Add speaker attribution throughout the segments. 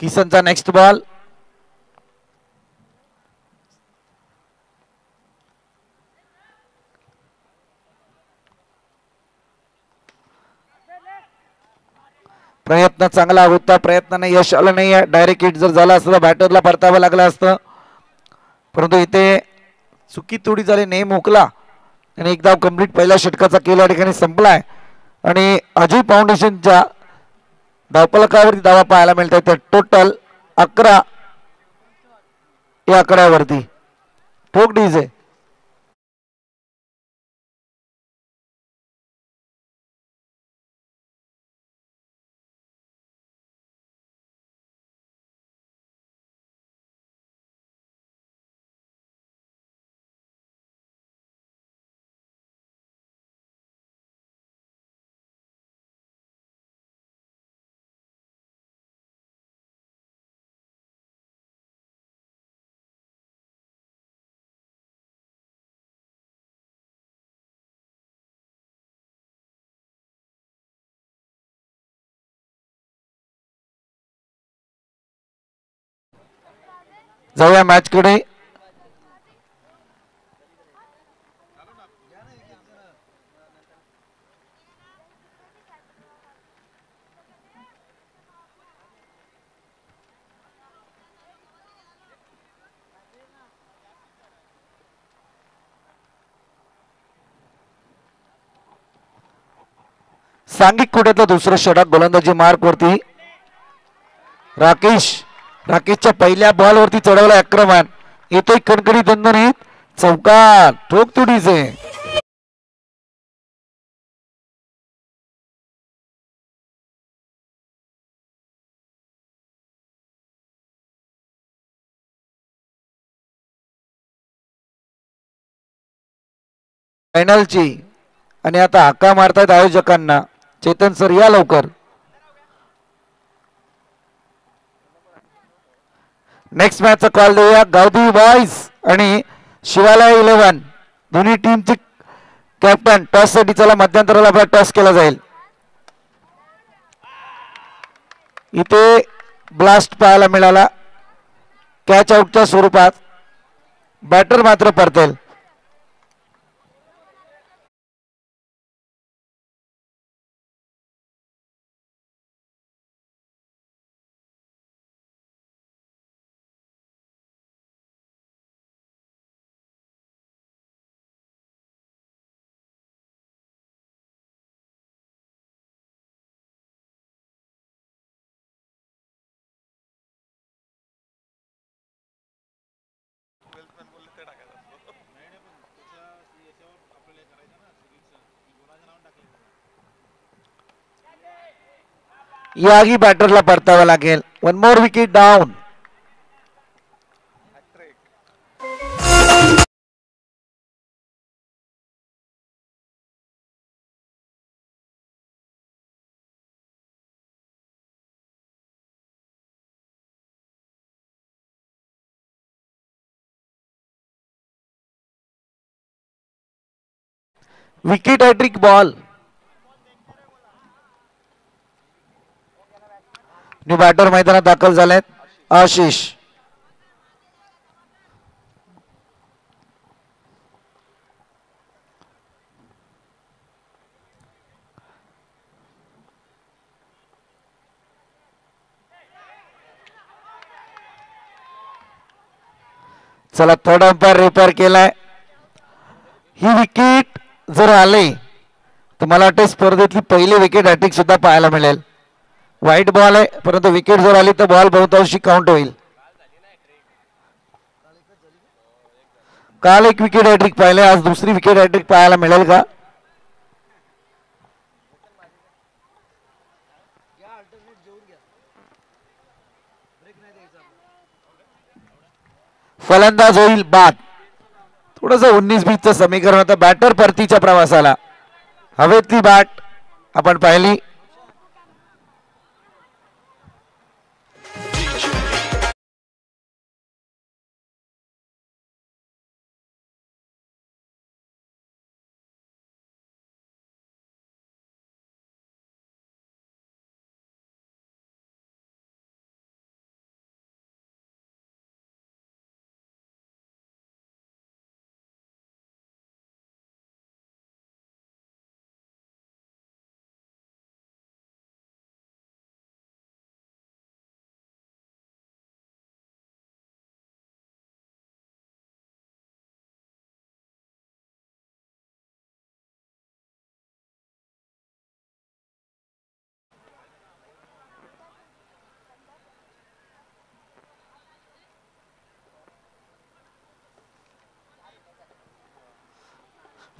Speaker 1: किसनचा next ball. प्रयत्न चांगला होता, प्रयत्नाने यश आलं नाही. डायरेक्ट हिट जर झाला असतं तर बॅटरला परतावं लागलं असतं, परंतु इथे चुकी थोडी झाली. नेम हुकला आणि एक धाव कंप्लीट पहिल्या षटकाचा केला ठिकाणी संपलाय. आणि अजय फाउंडेशनच्या धावफलकावरती धावा पाहायला मिळत आहेत. टोटल 11 या आकड्यावरती. ठोक डीजे. जाऊया मॅच कडे. सांघिक कोट्यातलं दुसरं षटक गोलंदाजी मार्क वरती. राकेशच्या पहिल्या बॉल वरती चढवलं आक्रमण. येतोय कणकणी दणदणीत चौकार. ठोक तुडीचे. फायनलची आणि आता हाका मारतायत आयोजकांना. चेतन सर या लवकर. नेक्स्ट मॅचचा कॉल देऊया. गावदेवी बॉयज आणि शिवालय 11 दोन्ही टीमचे कॅप्टन. टॉस साठी चला मध्यंतराला आपला टॉस केला जाईल. इथे ब्लास्ट पाहायला मिळाला कॅच आउटच्या स्वरूपात. बॅटर मात्र परतेल. याही बॅटरला परतावं लागेल. One more wicket down. Wicket hat trick ball. New batter मैदानात दाखल झालेत. आशिष चला थर्ड अंपायर रिपेअर केलाय. ही विकेट जर आले तर मला वाटतं स्पर्धेतली पहिली विकेट हॅट्रिक सुद्धा पाहायला मिळेल. वाईट बॉल आहे परंतु विकेट जर आली तर बॉल बहुतांशी काउंट होईल. काल एक विकेट हॅट्रिक पाहिले, आज दुसरी विकेट हॅट्रिक पाहायला मिळेल का? फलंदाज होईल बाद. थोडस 19-20चं समीकरण होतं. बॅटर परतीच्या प्रवासाला हवेतली बॅट आपण पाहिली.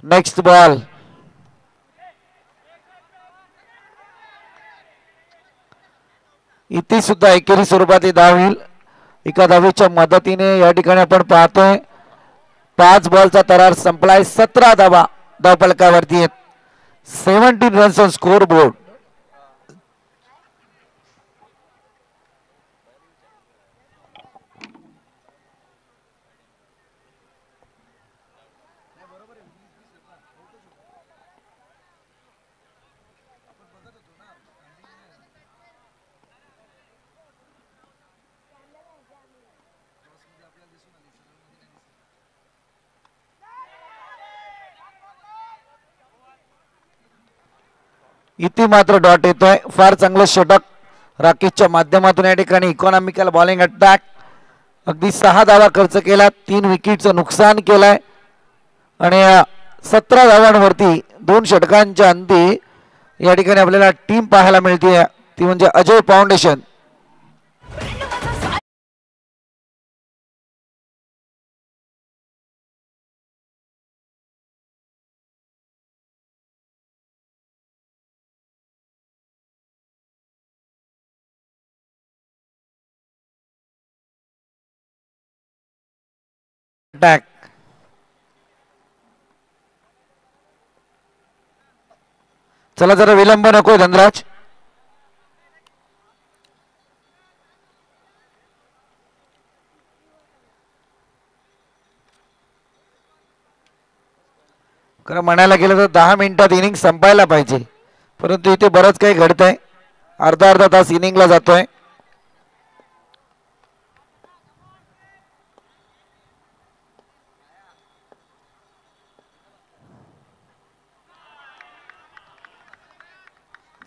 Speaker 1: Next ball. इथे सुद्धा एकेरी स्वरूपात धाव होईल. एका धावेच्या मदतीने या ठिकाणी आपण पाहतोय 5 बॉलचा तरार संपलाय. 17 धावा धावफलकावरती आहेत. 17 रन्स ऑन स्कोर बोर्ड. इथे मात्र डॉट येतोय. फार चांगलं षटक राकेशच्या माध्यमातून या ठिकाणी इकॉनॉमिकल बॉलिंग अटॅक. अगदी 6 धावा खर्च केला, 3 विकेटचं नुकसान केलंय आणि 17 धावांवरती 2 षटकांच्या अंती या ठिकाणी आपल्याला टीम पाहायला मिळते, ती म्हणजे अजय फाउंडेशन. अटॅक चला जरा विलंब नको धनराज. खरं म्हणायला गेलं तर 10 मिनिटात इनिंग संपायला पाहिजे, परंतु इथे बरंच काही घडतंय. अर्धा तास इनिंगला जातोय.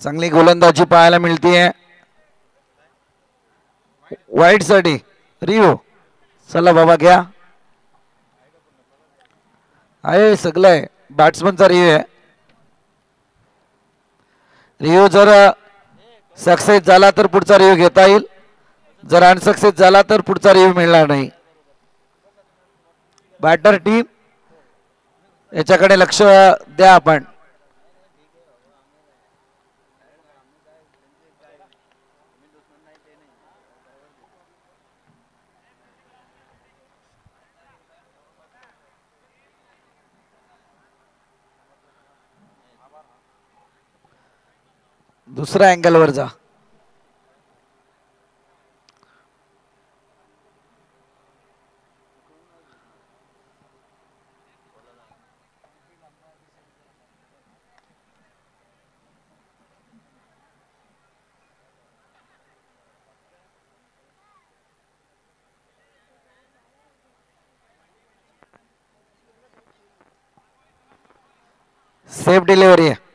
Speaker 1: चांगली गोलंदाजी पाहायला मिळतीये वाईट साठी. रिओ चला बाबा घ्या. आहे सगळं बॅट्समनचा रिओ आहे. रिओ जर सक्सेस झाला तर पुढचा रिओ घेता येईल, जर अनसक्सेस झाला तर पुढचा रिओ मिळणार नाही. बॅटर टीम याच्याकडे लक्ष द्या आपण. दुसऱ्या अँगल वर जा. सेफ डिलिव्हरी आहे.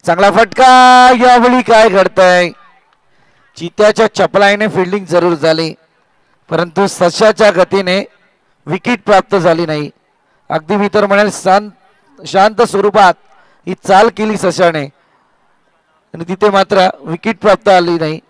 Speaker 1: चांगला फटका. यावेळी काय घडतंय, चित्याच्या चपलाईने फिल्डिंग जरूर झाली, परंतु सशाच्या गतीने विकेट प्राप्त झाली नाही. अगदी मी तर म्हणेल शांत स्वरूपात ही चाल केली सशाने आणि तिथे मात्र विकेट प्राप्त आली नाही.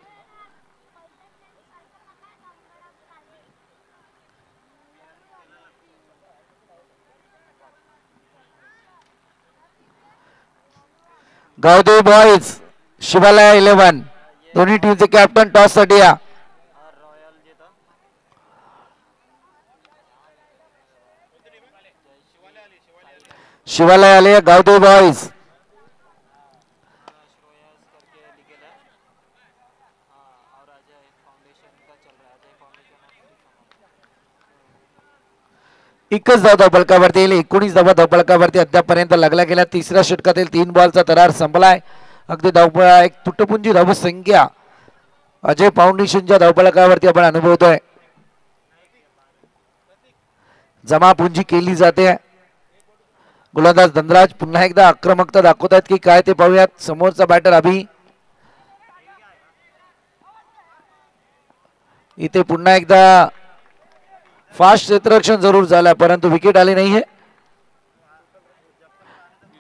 Speaker 1: गावदेवी बॉयज शिवालय 11 दोन्ही टीमचे कॅप्टन टॉस साठी या. शिवालय आले गावदेवी बॉयज. एकच धाव धावफलकावरती येईल. 19 धावा धावफलकावरती अद्यापर्यंत लागला गेला. तिसऱ्या षटकातील 3 बॉलचा तरार संपलाय. अगदी एक तुटपुंजी धावसंख्या अजय फाउंडेशनच्या धावफलकावरती आपण अनुभवतोय. जमापुंजी केली जाते. गोलंदाज धनराज पुन्हा एकदा आक्रमकता दाखवत आहेत की काय ते पाहूयात. समोरचा बॅटर अभि. इथे पुन्हा एकदा फास्ट क्षेत्ररक्षण जरूर झालं परंतु विकेट आली नाहीये.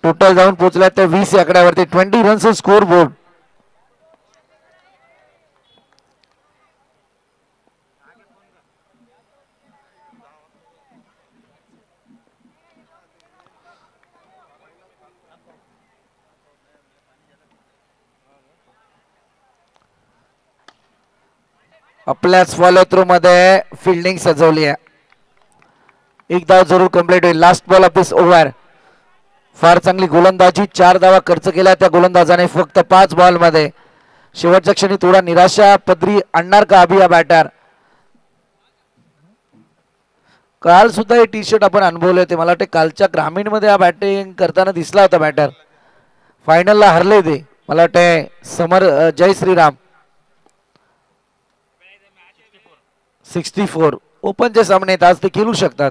Speaker 1: टोटल जाऊन पोहोचल्या त्या 20 आकड्यावरती. 20 रन्स स्कोर बोर्ड. आपल्याच फॉलो थ्रू मध्ये फिल्डिंग सजवली आहे. एक धाव जरूर कंप्लीट होईल. Last ball of this over. फार चांगली गोलंदाजी. 4 धावा खर्च केल्या त्या गोलंदाजाने फक्त 5 बॉल मध्ये. शेवटच्या क्षणी थोडा निराशा पदरी आणणार का अभि हा बॅटर. काल सुद्धा हे टी शर्ट आपण अनुभवले होते. मला वाटते कालच्या ग्रामीण मध्ये हा बॅटिंग करताना दिसला होता बॅटर. फायनलला हरले ते मला वाटते समर जय श्रीराम. 64 ओपनचे सामने आज ते खेळू शकतात.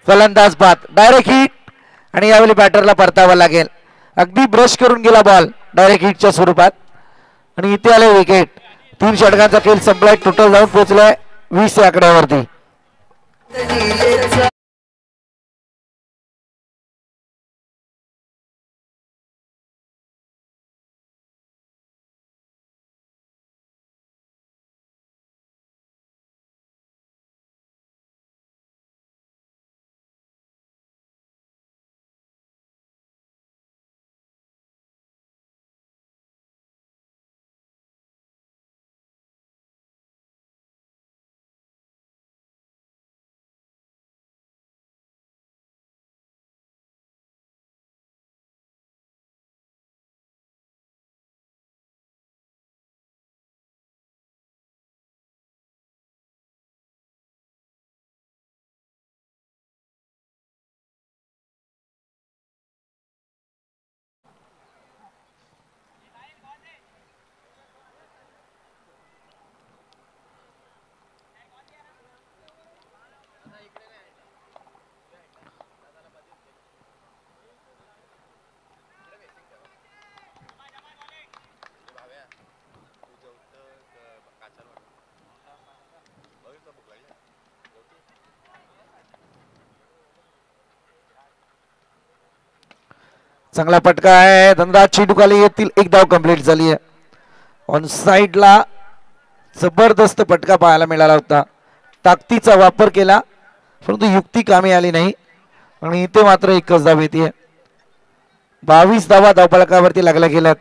Speaker 1: फलंदाज बाद. डायरेक्ट हिट आणि यावेळी बॅटरला परतावा लागेल. अगदी ब्रश करून गेला बॉल डायरेक्ट हिटच्या स्वरूपात आणि इथे आले विकेट. 3 षटकांचा खेळ संपलाय. टोटल जाऊन पोहोचलाय 20 आकड्यावरती. चांगला फटका आहे. धनराज चेंडूखाली येतील. एक धाव कंप्लीट झाली आहे. ऑन साइडला जबरदस्त फटका पाहायला मिळाला होता. ताकदीचा वापर केला परंतु युक्ती कामी आली नाही आणि इथे मात्र एकच धाव येते. 22 धावा धावफलकावरती लागल्या गेल्यात.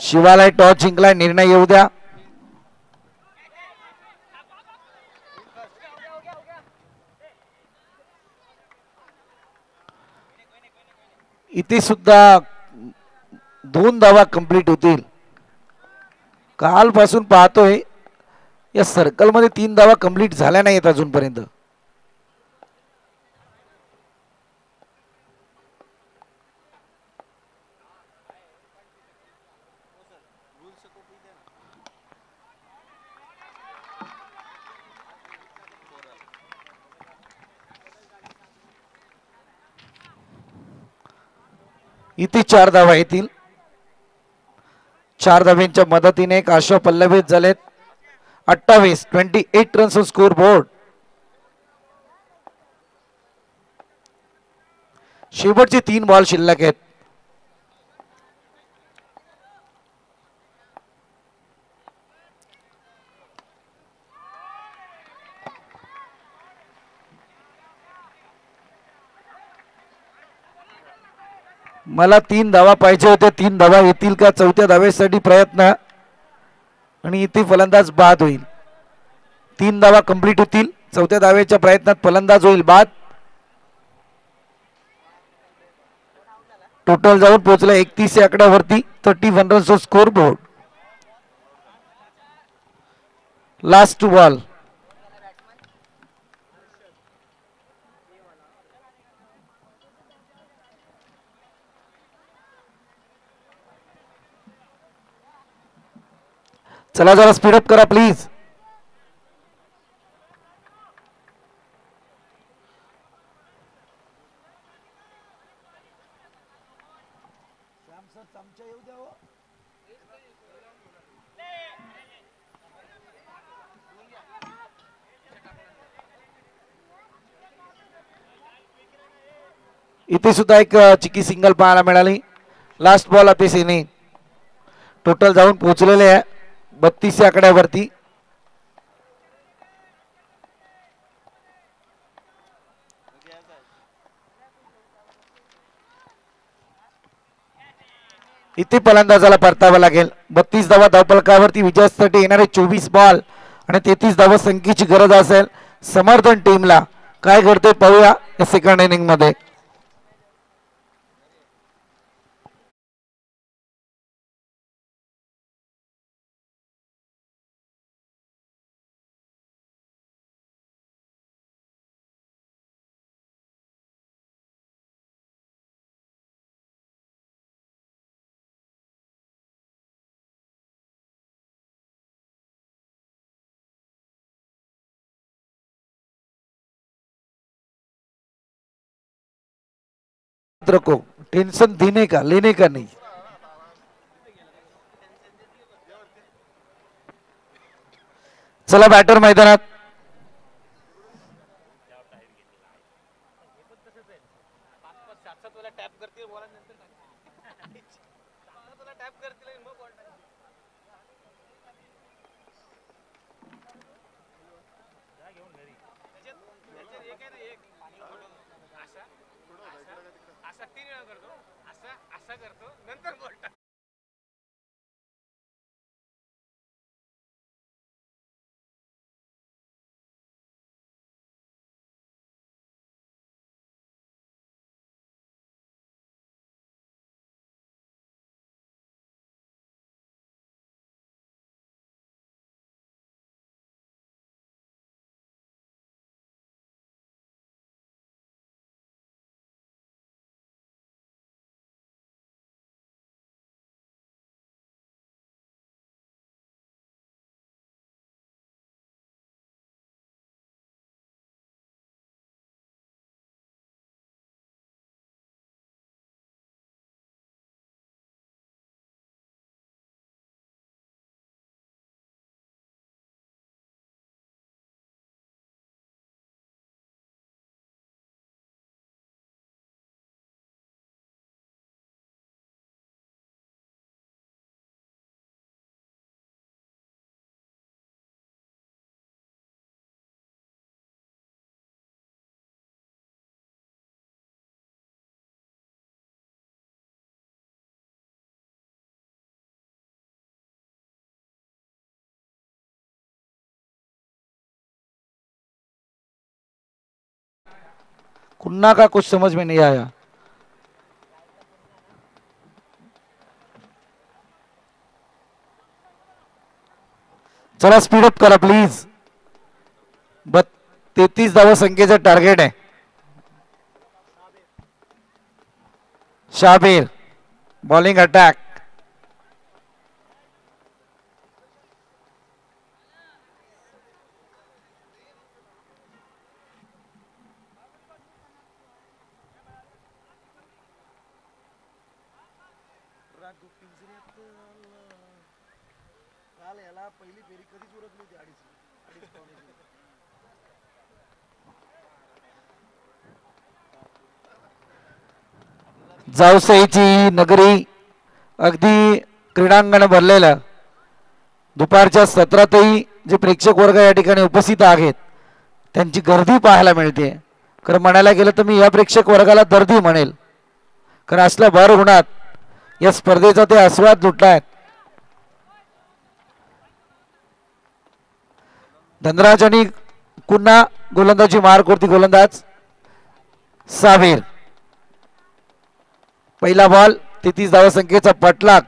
Speaker 1: शिवाला टॉस जिंकलाय. निर्णय येऊ द्या. इथे सुद्धा 2 धावा कंप्लीट होतील. कालपासून पाहतोय या सर्कल मध्ये 3 धावा कंप्लीट झाल्या नाहीत अजूनपर्यंत. इथे 4 धावा येतील. 4 धाव्यांच्या मदतीने काशव पल्लवित झालेत. 28 रन्स स्कोर बोर्ड. शेवटचे 3 बॉल शिल्लक आहेत. मला 3 धावा पाहिजे होत्या. 3 धावा येतील का. चौथ्या धावेसाठी प्रयत्न आणि इथे फलंदाज बाद होईल. 3 धावा कंप्लीट होतील. चौथ्या धावेच्या प्रयत्नात फलंदाज होईल बाद. टोटल जाऊन पोहोचला 31 या आकड्यावरती. 31 runs score board. Last ball. चला जरा स्पीडअप करा प्लीज. इथे सुद्धा एक चिकी सिंगल पाहायला मिळाली. लास्ट बॉल अपेस इनिंग. टोटल जाऊन पोहोचलेले आहे 32 या आकड्यावरती. इथे फलंदाजाला परतावा लागेल. 32 धावा धावफलकावरती विजयासाठी येणारे 24 बॉल आणि 33 धावा संख्येची गरज असेल समर्थन टीमला. काय घडते पाहूया या सेकंड इनिंग मध्ये. को टेंशन देने का लेने का नहीं. चला बॅटर मैदानात. कुन्ना का कुछ समझ में नहीं आया. चला स्पीडअप करा प्लीज. 33 धावा संख्येचं टार्गेट आहे. Shabir bowling attack. जावसईची नगरी अगदी क्रीडांगण भरलेलं. दुपारच्या सत्रातही जे प्रेक्षक वर्ग या ठिकाणी उपस्थित आहेत त्यांची गर्दी पाहायला मिळते. खरं म्हणायला गेलं तर मी या प्रेक्षक वर्गाला दर्दी म्हणेल, कारण असल्या भर उन्हात या स्पर्धेचा ते आस्वाद लुटलाय. धनराज आणि पुन्हा गोलंदाजी मार्कवरती गोलंदाज साबीर. पहिला बॉल 33 धावसंख्येचा पटलाग.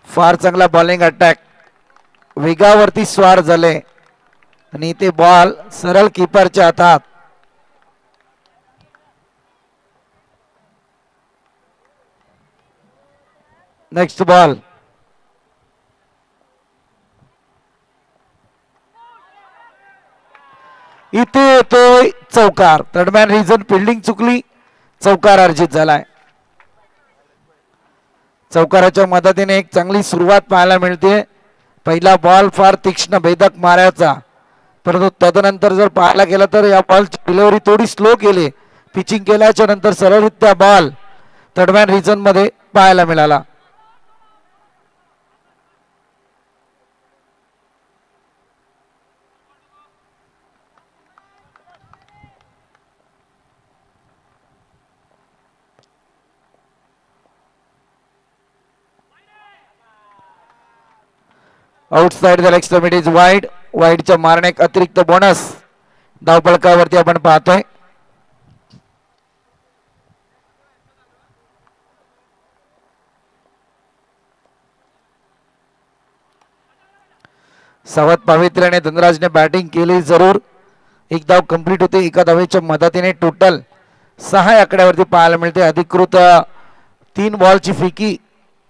Speaker 1: फार चांगला बॉलिंग अटॅक, वेगावरती स्वार झाले आणि ते बॉल सरळ कीपरच्या हातात. Next ball. इथे येतोय चौकार. थर्डमॅन रिझन फिल्डिंग चुकली, चौकार अर्जित झालाय. चौकाराच्या मदतीने एक चांगली सुरुवात पाहायला मिळते. पहिला बॉल फार तीक्ष्ण भेदक मारायचा, परंतु तदनंतर जर पाहायला गेलं तर या बॉलची डिलिव्हरी थोडी स्लो केली. पिचिंग केल्याच्या नंतर सरळरित्या बॉल थर्डमॅन रिझन मध्ये पाहायला मिळाला. Outside the leg stump, it is wide. वाईडच्या मारणे एक अतिरिक्त बोनस धावपळकावरती आपण पाहतोय. सावध पावित्र्याने धनराजने बॅटिंग केली जरूर. एक धाव कंप्लीट होते. एका धावेच्या मदतीने टोटल 6 आकड्यावरती पाहायला मिळते. अधिकृत 3 बॉलची फिकी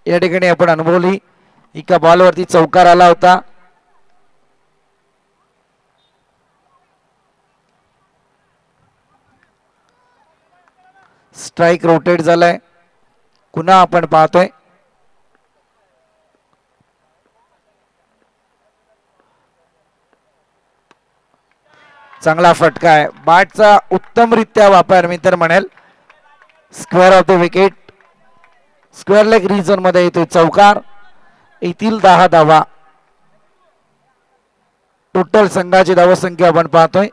Speaker 1: या ठिकाणी आपण अनुभवली. एका बॉलवरती चौकार आला होता. स्ट्राइक रोटेट झालाय. पुन्हा आपण पाहतोय चांगला फटका आहे. बॅटचा उत्तमरित्या वापर, मी तर म्हणेल square of the wicket. Square leg region मध्ये येतोय चौकार. येथील 10 धावा. टोटल संघाची धावसंख्या आपण पाहतोय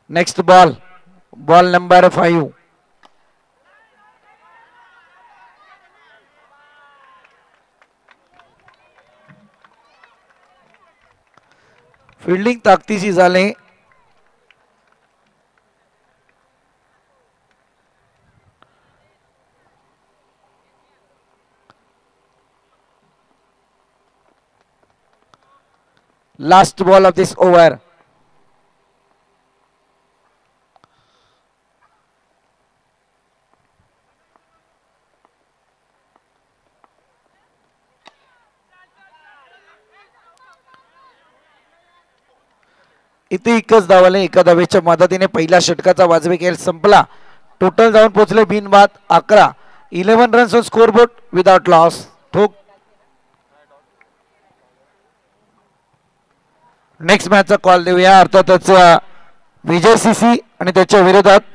Speaker 1: next ball. Ball number 5. Fielding ताकदीची झाली. Last ball of this over. इथे एकच धावले. एका धावेच्या मदतीने पहिल्या षटकाचा वाजवी खेळ संपला. टोटल जाऊन पोहोचले बिनबाद 11. 11 runs on scoreboard without loss. ठोक. नेक्स्ट मॅचचा कॉल देऊया. अर्थातच विजय सीसी आणि त्याच्या विरोधात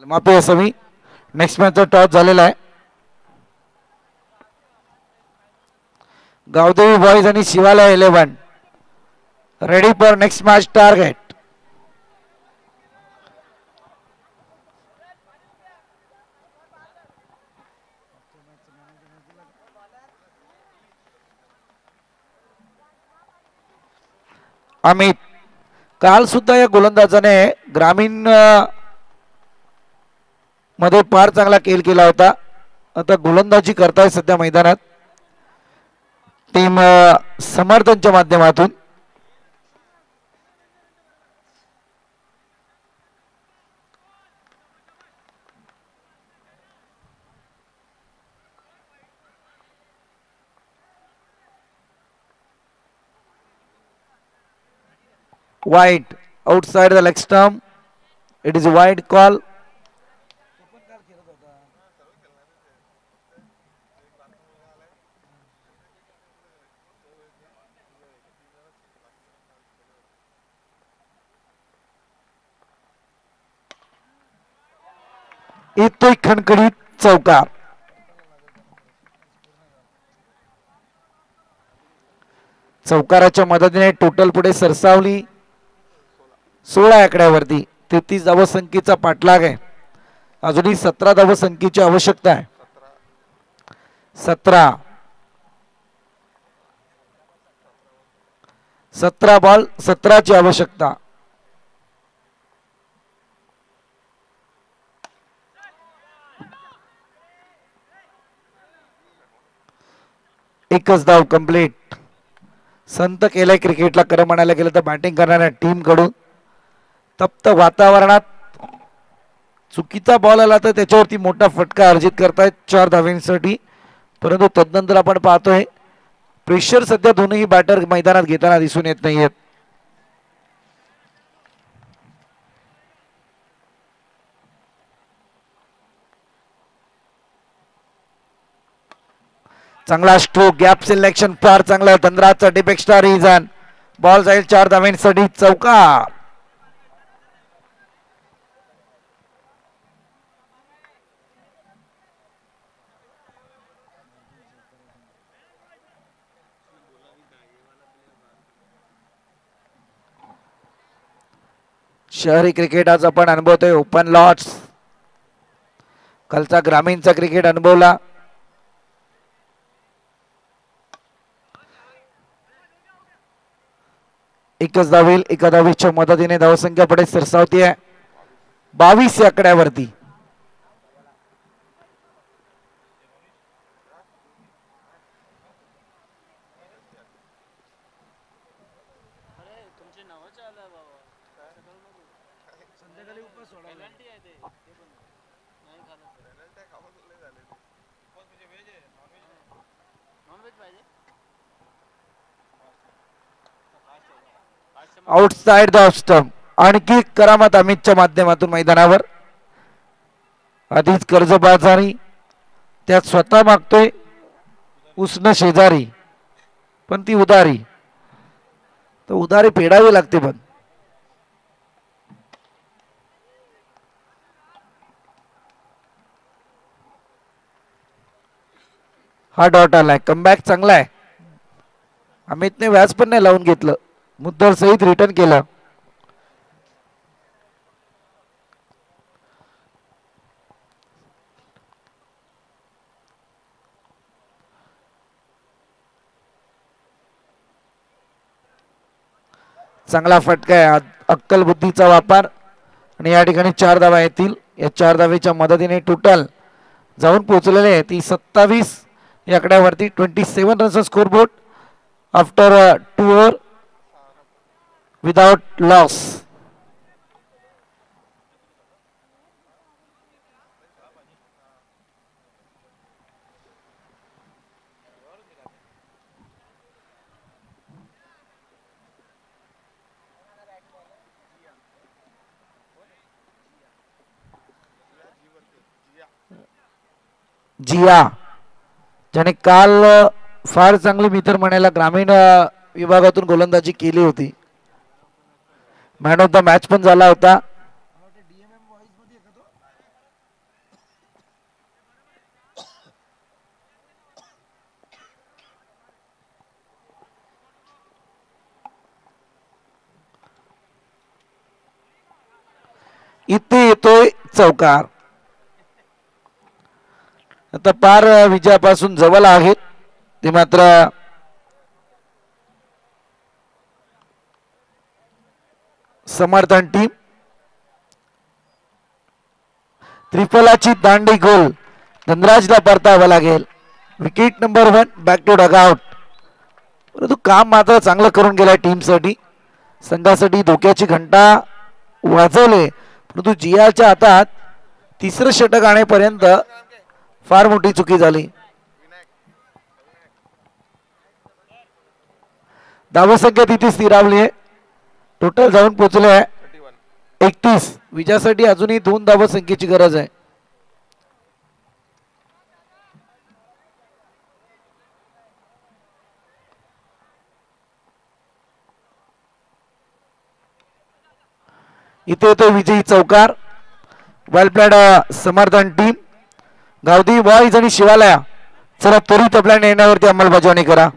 Speaker 1: माफी असावी. नेक्स्ट मॅचचा टॉस झालेला आहे. गावदेवी बॉयज आणि शिवालय 11 ready for next match target. Amit, काल सुद्धा या गोलंदाजाने ग्रामीण मध्ये फार चांगला खेळ केला होता. आता गोलंदाजी करताय सध्या मैदानात टीम समर्थनच्या माध्यमातून. Wide outside the leg stump. It is a wide call. येतोय खणखणीत चौकार. चौकाराच्या मदतीने टोटल पुढे सरसावली. 16 आकड्यावरती 33 धावसंख्येचा पाठलाग आहे. अजूनही 17 धावसंख्येची आवश्यकता आहे. 17 बॉल 17 ची आवश्यकता. एकच धाव कंप्लीट. संत केलाय क्रिकेटला खरं म्हणायला गेलं तर बॅटिंग करणाऱ्या टीम कडून. तप्त वातावरणात चुकीचा बॉल आला तर त्याच्यावरती मोठा फटका अर्जित करतायत 4 धावांसाठी. परंतु तदनंतर आपण पाहतोय प्रेशर सध्या दोन्ही बॅटर मैदानात घेताना दिसून येत नाहीयेत. चांगला स्ट्रोक गॅप सिलेक्शन फार चांगला. 15चा डिप एक्स्ट्रा रिझन. बॉल जाईल 4 धावांसाठी चौकार. शहरी क्रिकेट आज आपण अनुभवतोय. ओपन लॉट्स कालचा ग्रामीणचा क्रिकेट अनुभवला. एकच धावेल. एका धावेच्या मदतीने धावसंख्या पुढे सरसावती आहे 22 या आकड्यावरती. Outside the stump. आणखी करामत अमितच्या माध्यमातून मैदानावर. आधीच कर्जबाजारी त्यात स्वतः मागतोय उष्ण शेजारी. पण ती उदारी तर उदारी फेडावी लागते. पण हा डॉट आलाय. कमबॅक चांगला आहे. अमितने व्याज पण नाही लावून घेतलं. मुद्दल सहित रिटर्न केलं. चांगला फटका आहे. अक्कल बुद्धीचा वापर आणि या ठिकाणी 4 धावा येतील. या 4 धावेच्या मदतीने टोटल जाऊन पोहोचलेले आहे ती 27 या आकड्यावरती. 27 रनचा scoreboard after 2 over without loss. जिया ज्याने काल फार चांगली मी तर म्हणायला ग्रामीण विभागातून गोलंदाजी केली होती. मॅन ऑफ द मॅच पण झाला होता. इथे येतोय चौकार. आता पार विजयापासून जवळ आहेत ते मात्र समर्थन टीम. त्रिफलाची दांडी गोल धनराजला परतावा लागेल. Wicket number 1 back to dugout. परंतु काम मात्र चांगलं करून गेलाय टीमसाठी. संघासाठी धोक्याची घंटा वाजवले. परंतु जियाच्या हातात तिसरं षटक आणेपर्यंत फार मोठी चुकी झाली. धावसंख्या तिथे स्थिरावली आहे. टोटल जाऊन पोहोचले आहे 31. विजयासाठी अजूनही 2 धावसंख्येची गरज आहे. इथे तो विजयी चौकार. वेल प्लेड समर्थन टीम. गावदी बॉईज आणि शिवालया चला त्वरित आपल्या निर्णयावरती अंमलबजावणी करा.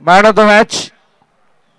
Speaker 1: Man of the match